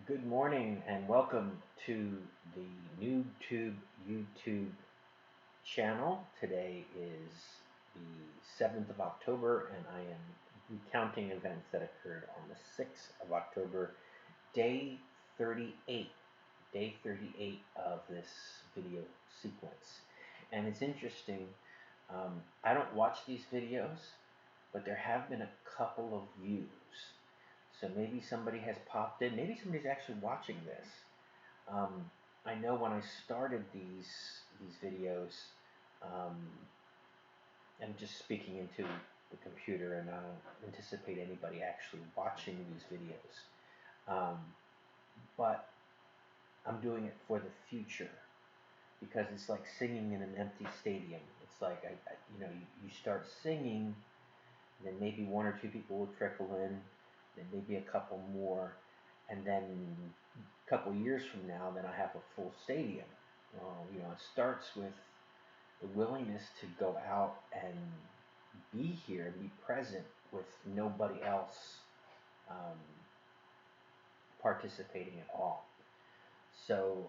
Good morning and welcome to the YouTube channel. Today is the 7th of October and I am recounting events that occurred on the 6th of October, day 38, day 38 of this video sequence. And it's interesting, I don't watch these videos, but there have been a couple of views. So maybe somebody has popped in. Maybe somebody's actually watching this. I know when I started these videos, um, I'm just speaking into the computer, and I don't anticipate anybody actually watching these videos. But I'm doing it for the future because it's like singing in an empty stadium. It's like you start singing, then maybe one or two people will trickle in, then maybe a couple more, and then a couple years from now, then I have a full stadium. It starts with the willingness to go out and be here and be present with nobody else um, participating at all. So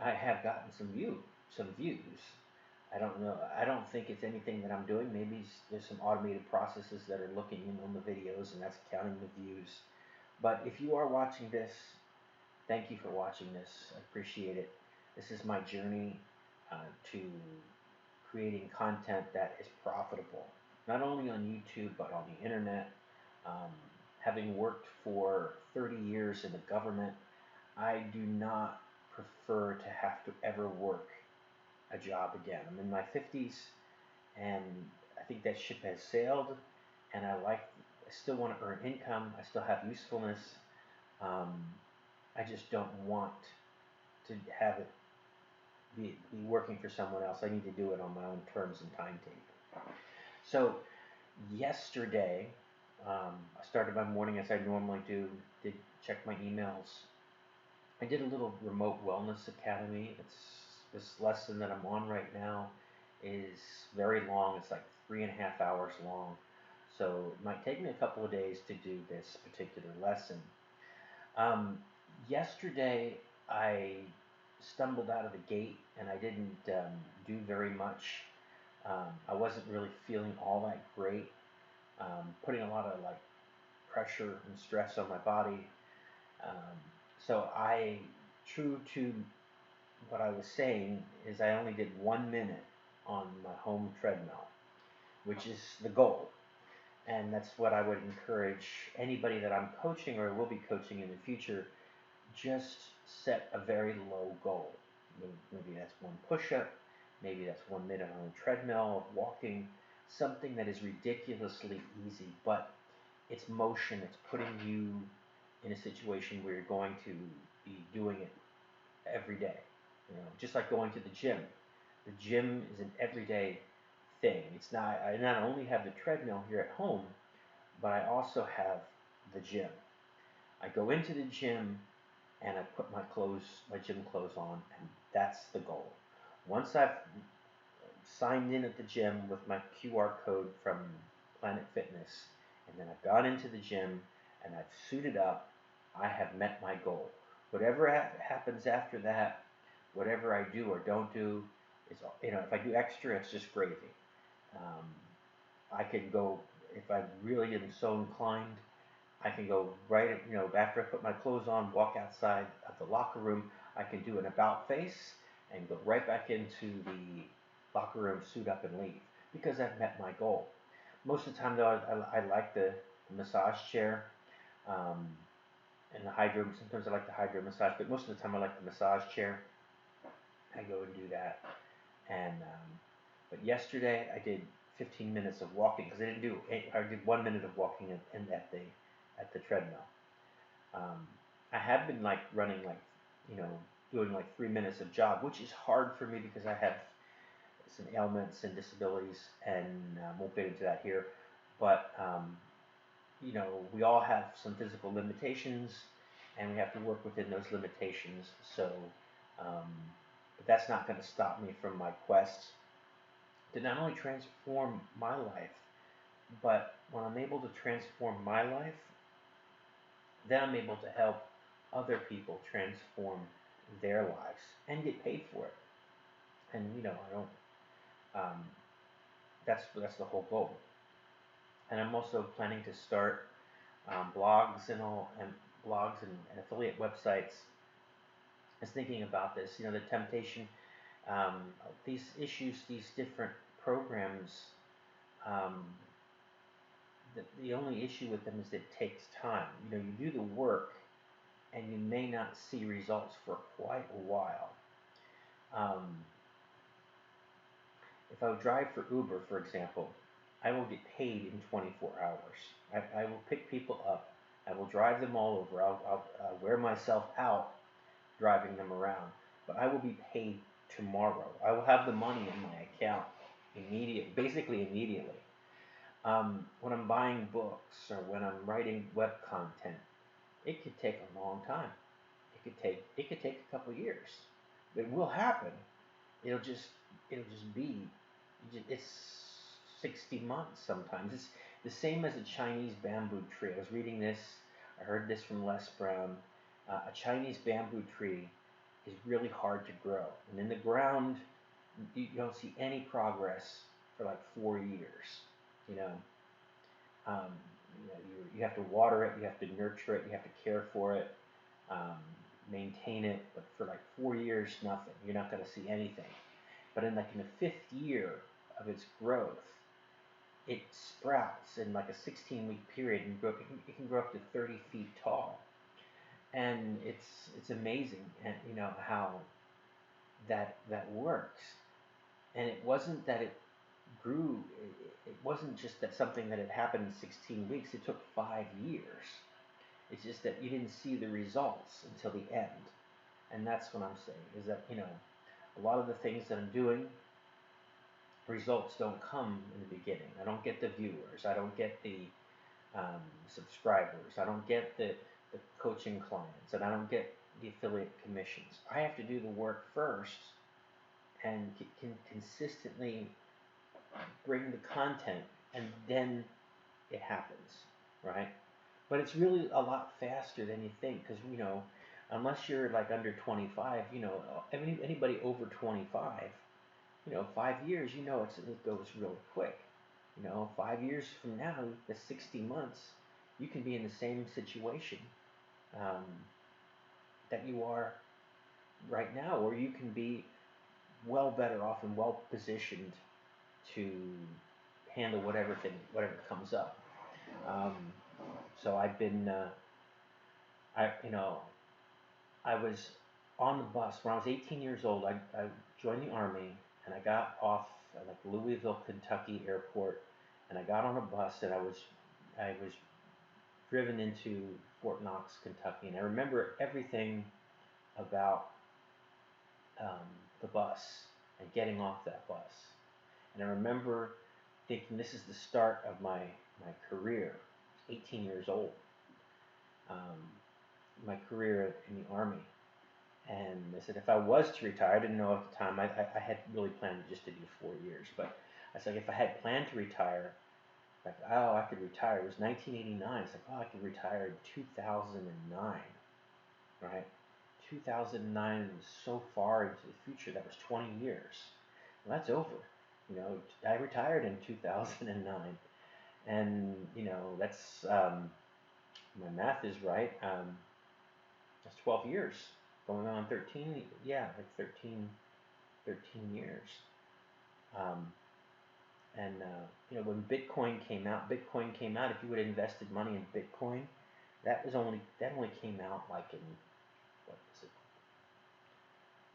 I have gotten some views. I don't know. I don't think it's anything that I'm doing. Maybe there's some automated processes that are looking in on the videos and that's counting the views. But if you are watching this, thank you for watching this. I appreciate it. This is my journey to creating content that is profitable, not only on YouTube but on the internet. Um, Having worked for 30 years in the government, I do not prefer to have to ever work a job again. I'm in my 50s, and I think that ship has sailed. And I still want to earn income. I still have usefulness. Um, I just don't want to have it be working for someone else. I need to do it on my own terms and timetable. So yesterday, I started my morning as I normally do. Did check my emails. I did a little remote wellness academy. This lesson that I'm on right now is very long. It's like 3.5 hours long. So it might take me a couple of days to do this particular lesson. Um, Yesterday, I stumbled out of the gate and I didn't do very much. I wasn't really feeling all that great, putting a lot of like pressure and stress on my body. Um, so true to what I was saying, is I only did 1 minute on my home treadmill, which is the goal. And that's what I would encourage anybody that I'm coaching or will be coaching in the future. Just set a very low goal. Maybe that's one push-up, maybe that's 1 minute on a treadmill of walking, something that is ridiculously easy, but it's motion. It's putting you in a situation where you're going to be doing it every day. Just like going to the gym. The gym is an everyday thing. It's not. I not only have the treadmill here at home, but I also have the gym. I go into the gym and I put my gym clothes on, and that's the goal. Once I've signed in at the gym with my QR code from Planet Fitness, and then I've gone into the gym and I've suited up, I have met my goal. Whatever happens after that, whatever I do or don't do, if I do extra, it's just gravy. Um, I can go, if I really am so inclined, I can go right, after I put my clothes on, walk outside of the locker room. I can do an about face and go right back into the locker room, suit up, and leave because I've met my goal. Most of the time, though, I like the massage chair um, and the hydro. Sometimes I like the hydro massage, but most of the time I like the massage chair. I go and do that. And but yesterday I did 15 minutes of walking because I did 1 minute of walking at the treadmill. I have been like running you know, doing like 3 minutes of jog, which is hard for me because I have some ailments and disabilities, and won't get into that here. But we all have some physical limitations, and we have to work within those limitations. So, but that's not going to stop me from my quest to not only transform my life, but when I'm able to transform my life, then I'm able to help other people transform their lives and get paid for it. And I don't. Um, that's the whole goal. And I'm also planning to start blogs and all, and blogs and affiliate websites. I was thinking about this. The temptation, um, these issues, these different programs. Um, the only issue with them is it takes time. You do the work, and you may not see results for quite a while. Um, if I drive for Uber, for example, I will get paid in 24 hours. I will pick people up. I will drive them all over. I'll wear myself out driving them around. But I will be paid tomorrow. I will have the money in my account basically immediately. When I'm buying books or when I'm writing web content, it could take a long time. It could take a couple years. It will happen. It'll just be. It's 60 months sometimes. It's the same as a Chinese bamboo tree. I was reading this. I heard this from Les Brown. A Chinese bamboo tree is really hard to grow, and in the ground, you don't see any progress for like 4 years. You know, um, you have to water it, you have to nurture it, you have to care for it, um, maintain it. But for like 4 years, nothing. You're not going to see anything. But in the fifth year of its growth, it sprouts in like a 16-week period and it can grow up to 30 feet tall. And it's amazing, and how that works. And it wasn't that it grew. It wasn't just that something that had happened in 16 weeks. It took 5 years. It's just that you didn't see the results until the end. And that's what I'm saying, is that a lot of the things that I'm doing, results don't come in the beginning. I don't get the viewers. I don't get the subscribers. I don't get the coaching clients, and I don't get the affiliate commissions. I have to do the work first and can consistently bring the content, and then it happens, right? But it's really a lot faster than you think, because unless you're like under 25, anybody over 25, 5 years, it goes really quick. 5 years from now, the 60 months, you can be in the same situation um, that you are right now, or you can be well better off and well positioned to handle whatever comes up. Um, so I've been, I you know, I was on the bus when I was 18 years old. I joined the army, and I got off at like Louisville, Kentucky airport, and I got on a bus, and I was driven into Fort Knox, Kentucky, and I remember everything about um, the bus and getting off that bus. And I remember thinking, this is the start of my career, 18 years old, um, my career in the Army. And I said, if I was to retire, I didn't know at the time, I had really planned just to do 4 years, but I said, if I had planned to retire, like, oh, I could retire. It was 1989. It's like, oh, I could retire in 2009, right? 2009 was so far into the future. That was 20 years. Well, that's over. I retired in 2009, and that's my math is right. That's 12 years, going on 13. Yeah, like 13 years. Um, and when Bitcoin came out. If you would have invested money in Bitcoin, that only came out like in, what was it,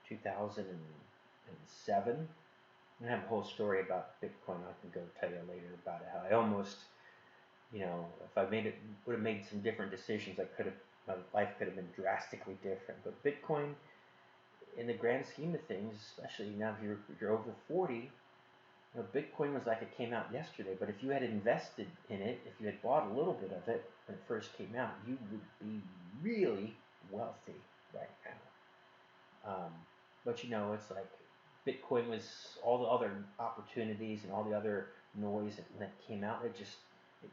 2007. I have a whole story about Bitcoin. I can go tell you later about it. How I almost, if I would have made some different decisions, my life could have been drastically different. But Bitcoin, in the grand scheme of things, especially now if you're over 40, Bitcoin was like it came out yesterday. But if you had invested in it, if you had bought a little bit of it when it first came out, you would be really wealthy right now. But it's like Bitcoin was all the other opportunities and all the other noise that came out. It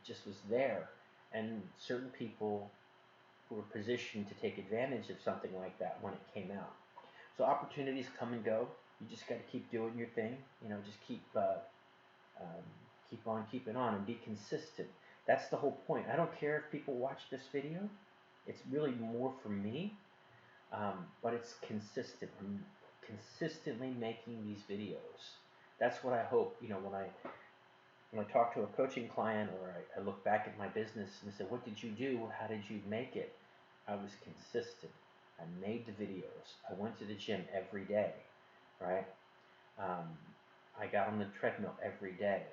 just was there, and certain people who were positioned to take advantage of something like that when it came out. So opportunities come and go. You just got to keep doing your thing. Just um, keep on keeping on and be consistent. That's the whole point. I don't care if people watch this video. It's really more for me, but it's consistent. I'm consistently making these videos. That's what I hope. When I talk to a coaching client, or I look back at my business and say, what did you do? How did you make it? I was consistent. I made the videos. I went to the gym every day, right? I got on the treadmill every day.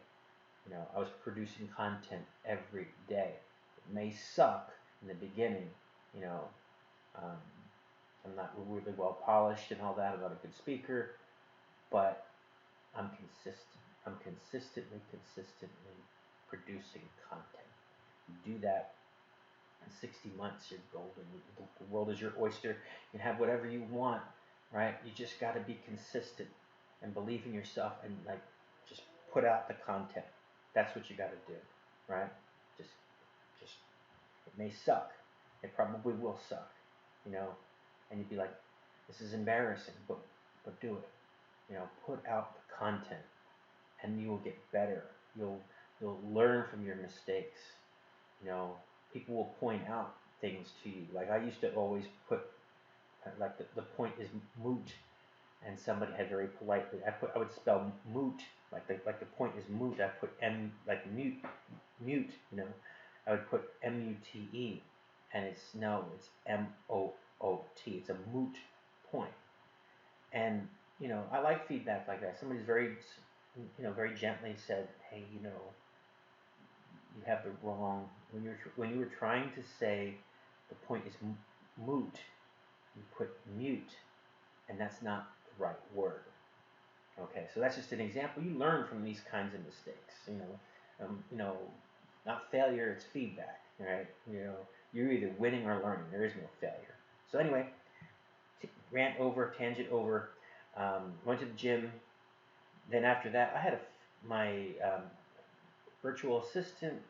I was producing content every day. It may suck in the beginning. Um, I'm not really well polished and all that. I'm not a good speaker, but I'm consistent. I'm consistently producing content. You do that in 60 months, you're golden. The world is your oyster. You can have whatever you want, right? You just got to be consistent and believe in yourself and just put out the content. That's what you got to do, right? Just, just. It may suck. It probably will suck, and you'd be like, this is embarrassing, but do it. Put out the content, and you will get better. You'll learn from your mistakes. People will point out things to you. Like I used to always put, like the point is moot, and somebody had very politely, I would spell moot, like the point is moot. I put M, like mute. I would put MUTE, and it's MOOT. It's a moot point. And I like feedback like that. Somebody's very gently said, hey, you have the wrong, when you were trying to say the point is moot, you put mute, and that's not the right word. Okay, so that's just an example. You learn from these kinds of mistakes. Not failure, it's feedback. Right? You're either winning or learning. There is no failure. So anyway, tangent over. Went to the gym. Then after that, I had my virtual assistant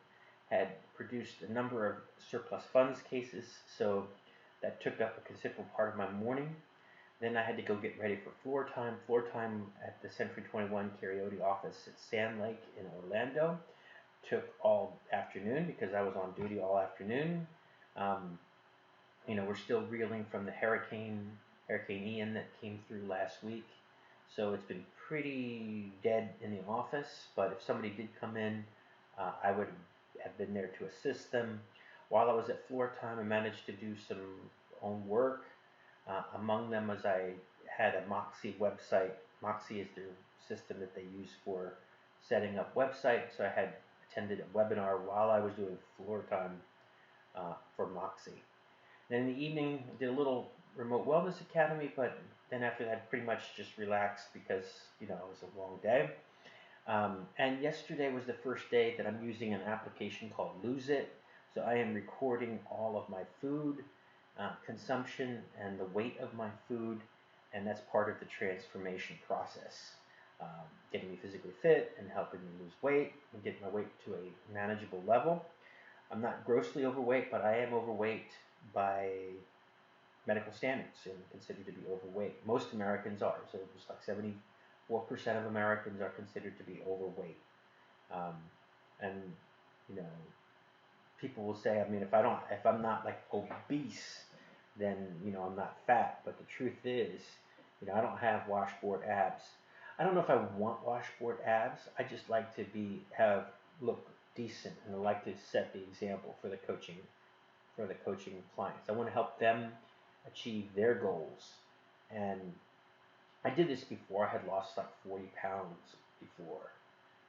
had produced a number of surplus funds cases, so that took up a considerable part of my morning. Then I had to go get ready for floor time at the Century 21 karaoke office at Sand Lake in Orlando. Took all afternoon because I was on duty all afternoon. We're still reeling from the Hurricane Ian that came through last week. So it's been pretty dead in the office, but if somebody did come in, I would have been there to assist them. While I was at floor time, I managed to do some own work. Among them, as I had a Moxie website. Moxie is their system that they use for setting up websites. So I had attended a webinar while I was doing floor time for Moxie. Then in the evening, I did a little remote wellness academy, but then after that, pretty much just relaxed because it was a long day. And yesterday was the first day that I'm using an application called Lose It. So I am recording all of my food consumption and the weight of my food, and that's part of the transformation process. Getting me physically fit and helping me lose weight and get my weight to a manageable level. I'm not grossly overweight, but I am overweight by medical standards and considered to be overweight. Most Americans are, so it's like 74% of Americans are considered to be overweight. And people will say, if I'm not like obese, then I'm not fat. But the truth is, I don't have washboard abs. I don't know if I want washboard abs. I just like to look decent, and I like to set the example for the coaching clients. I want to help them achieve their goals. And I did this before. I had lost like 40 pounds before,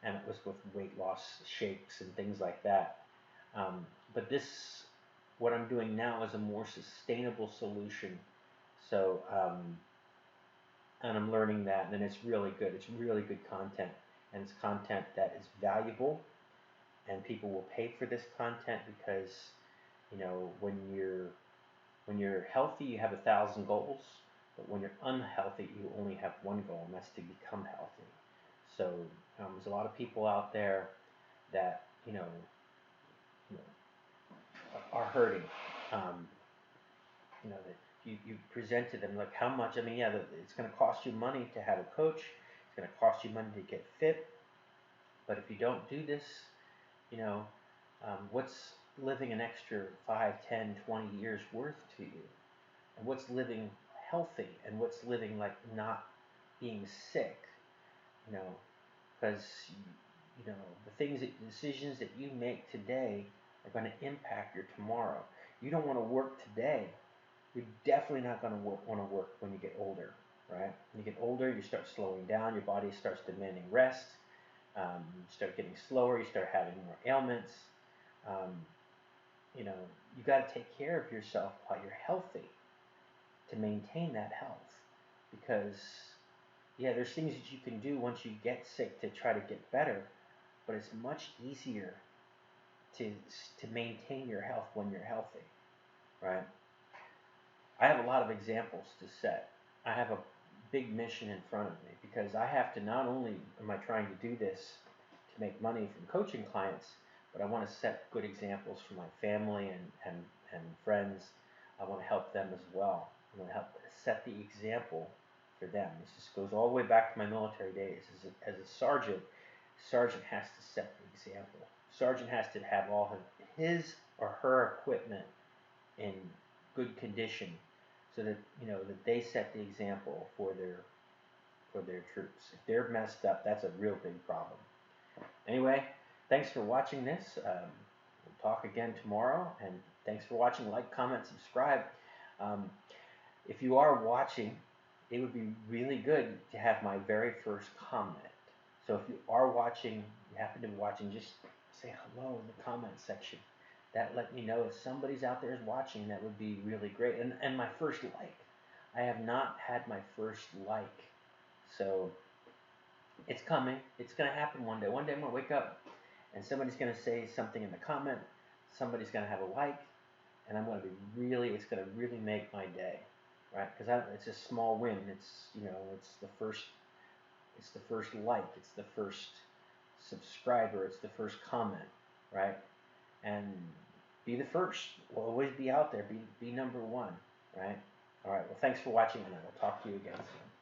and it was with weight loss shakes and things like that. But what I'm doing now is a more sustainable solution. So, and I'm learning that, and it's really good. It's really good content, and it's content that is valuable, and people will pay for this content because, when you're healthy, you have 1,000 goals, but when you're unhealthy, you only have one goal, and that's to become healthy. So there's a lot of people out there that are hurting. you know, that you present to them, like how much, I mean, yeah, it's going to cost you money to have a coach, it's going to cost you money to get fit, but if you don't do this, you know, what's living an extra 5, 10, 20 years worth to you? And what's living healthy? And what's living like not being sick? You know, because you know the decisions that you make today are going to impact your tomorrow. You don't want to work today. You're definitely not going to want to work when you get older, right? When you get older, you start slowing down. Your body starts demanding rest. You start getting slower. You start having more ailments. Um, you know, you got to take care of yourself while you're healthy to maintain that health. Because, yeah, there's things that you can do once you get sick to try to get better, but it's much easier to to maintain your health when you're healthy, right? I have a lot of examples to set. I have a big mission in front of me because I have to, not only am I trying to do this to make money from coaching clients, but I want to set good examples for my family and friends. I want to help them as well. I want to help set the example for them. This just goes all the way back to my military days. As a sergeant, sergeant has to set the example. Sergeant has to have all his or her equipment in good condition so that you know that they set the example for their troops. If they're messed up, that's a real big problem. Anyway, thanks for watching this. We'll talk again tomorrow, and thanks for watching. Like, comment, subscribe. Um, if you are watching, it would be really good to have my very first comment. So if you are watching, you happen to be watching, just say hello in the comment section. That let me know if somebody's out there is watching. That would be really great. And my first like. I have not had my first like. So it's coming. It's going to happen one day. One day I'm going to wake up and somebody's going to say something in the comment. Somebody's going to have a like. And I'm going to be really, it's going to really make my day. Right? Because it's a small win. It's, you know, it's the first like. It's the first subscriber. It's the first comment. Right? And be the first. We'll always be out there. Be number one, right? All right. Well, thanks for watching, and I will talk to you again soon.